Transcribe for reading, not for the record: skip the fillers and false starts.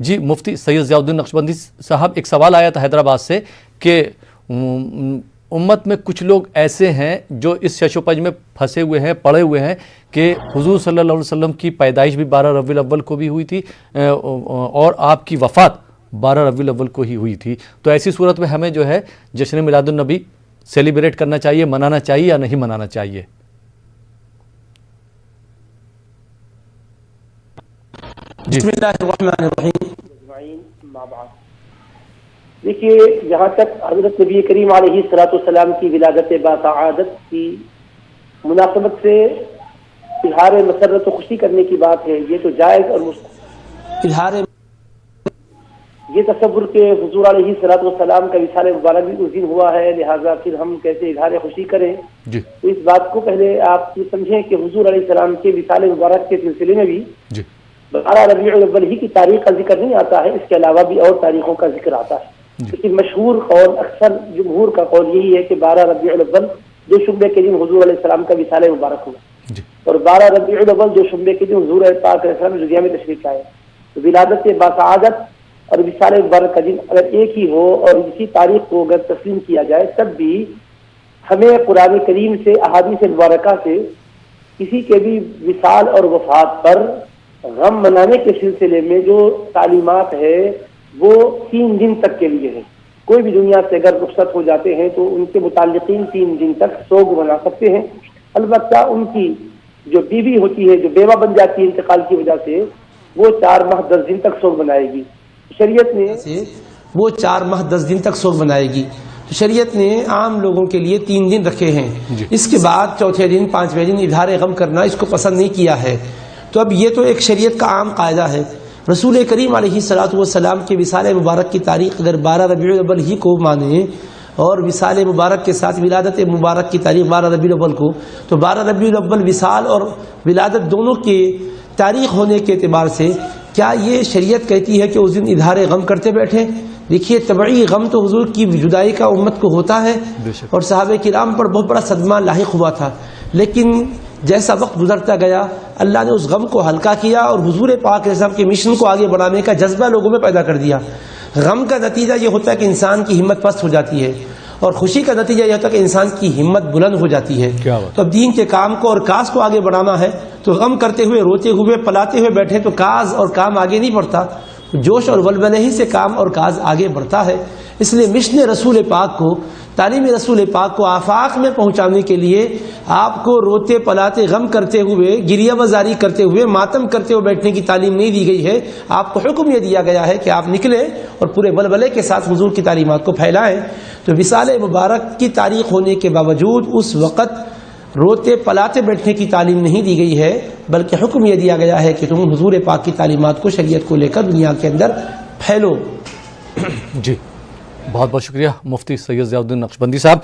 جی مفتی سید ضیاء الدین نقشبندی صاحب، ایک سوال آیا تھا حیدرآباد سے کہ امت میں کچھ لوگ ایسے ہیں جو اس شش و پنج میں پھنسے ہوئے ہیں، پڑے ہوئے ہیں کہ حضور صلی اللہ علیہ وسلم کی پیدائش بھی 12 ربیع الاول کو بھی ہوئی تھی اور آپ کی وفات 12 ربیع الاول کو ہی ہوئی تھی، تو ایسی صورت میں ہمیں جو ہے جشن میلاد النبی سیلیبریٹ کرنا چاہیے، منانا چاہیے یا نہیں منانا چاہیے؟ بسم اللہ الرحمن الرحیم۔ دیکھیے، جہاں تک حضرت نبی کریم علیہ السلام کی ولادت باسعادت کی مناسبت سے اظہار مسرت و خوشی کرنے کی بات ہے، یہ تو جائز اور اظہار یہ تصور کہ حضور علیہ السلام کا وصال مبارک بھی اس دن ہوا ہے، لہٰذا پھر ہم کیسے اظہار خوشی کریں؟ جی تو اس بات کو پہلے آپ سمجھیں کہ حضور علیہ السلام کے وصال مبارک کے سلسلے میں بھی جی 12 ربیع الاول ہی کی تاریخ کا ذکر نہیں آتا ہے، اس کے علاوہ بھی اور تاریخوں کا ذکر آتا ہے، لیکن مشہور قول اکثر جمہور کا قول یہی ہے کہ 12 ربیع الاول جو شنبے کے دن حضور علیہ السلام کا وصال مبارک ہوا، اور 12 ربیع الاول جو شنبے کے دن حضور پاک علیہ السلام دنیا میں تشریف لائے، تو ولادت باسعادت اور وصال مبارک کا دن اگر ایک ہی ہو اور اسی تاریخ کو اگر تسلیم کیا جائے، تب بھی ہمیں قرآن کریم سے احادیث مبارکہ سے کسی کے بھی وصال اور وفات پر غم منانے کے سلسلے میں جو تعلیمات ہے وہ 3 دن تک کے لیے ہے۔ کوئی بھی دنیا سے اگر رخصت ہو جاتے ہیں تو ان کے متعلقین 3 دن تک سوگ منا سکتے ہیں، البتہ ان کی جو بیوی ہوتی ہے، جو بیوہ بن جاتی ہے انتقال کی وجہ سے، وہ 4 ماہ 10 دن تک سوگ منائے گی۔ شریعت نے وہ 4 ماہ 10 دن تک سوگ منائے گی، تو شریعت نے عام لوگوں کے لیے 3 دن رکھے ہیں، اس کے بعد چوتھے دن 5ویں دن اظہار غم کرنا اس کو پسند نہیں کیا ہے۔ تو اب یہ تو ایک شریعت کا عام قاعدہ ہے۔ رسول کریم علیہ السلام کے وصال مبارک کی تاریخ اگر 12 ربیع الاول ہی کو مانیں اور وصال مبارک کے ساتھ ولادت مبارک کی تاریخ 12 ربیع الاول کو، تو 12 ربیع الاول وصال اور ولادت دونوں کے تاریخ ہونے کے اعتبار سے کیا یہ شریعت کہتی ہے کہ اس دن اظہار غم کرتے بیٹھیں؟ دیکھیے، طبعی غم تو حضور کی جدائی کا امت کو ہوتا ہے اور صحابہ کرام پر بہت بڑا صدمہ لاحق ہوا تھا، لیکن جیسا وقت گزرتا گیا اللہ نے اس غم کو ہلکا کیا اور حضور پاک علیہ السلام کے مشن کو آگے بڑھانے کا جذبہ لوگوں میں پیدا کر دیا۔ غم کا نتیجہ یہ ہوتا ہے کہ انسان کی ہمت پست ہو جاتی ہے، اور خوشی کا نتیجہ یہ ہوتا ہے کہ انسان کی ہمت بلند ہو جاتی ہے۔ تو اب دین کے کام کو اور کاز کو آگے بڑھانا ہے تو غم کرتے ہوئے، روتے ہوئے، پلاتے ہوئے بیٹھے تو کاز اور کام آگے نہیں بڑھتا، جوش اور ولولے ہی سے کام اور کاز آگے بڑھتا ہے۔ اس لیے مشن رسول پاک کو، تعلیم رسول پاک کو آفاق میں پہنچانے کے لیے آپ کو روتے پلاتے، غم کرتے ہوئے، گریہ وزاری کرتے ہوئے، ماتم کرتے ہوئے بیٹھنے کی تعلیم نہیں دی گئی ہے۔ آپ کو حکم یہ دیا گیا ہے کہ آپ نکلیں اور پورے ولولے کے ساتھ حضور کی تعلیمات کو پھیلائیں۔ تو وصال مبارک کی تاریخ ہونے کے باوجود اس وقت روتے پلاتے بیٹھنے کی تعلیم نہیں دی گئی ہے، بلکہ حکم یہ دیا گیا ہے کہ تم حضور پاک کی تعلیمات کو، شریعت کو لے کر دنیا کے اندر پھیلو۔ جی بہت بہت شکریہ مفتی سید ضیاء الدین نقشبندی صاحب۔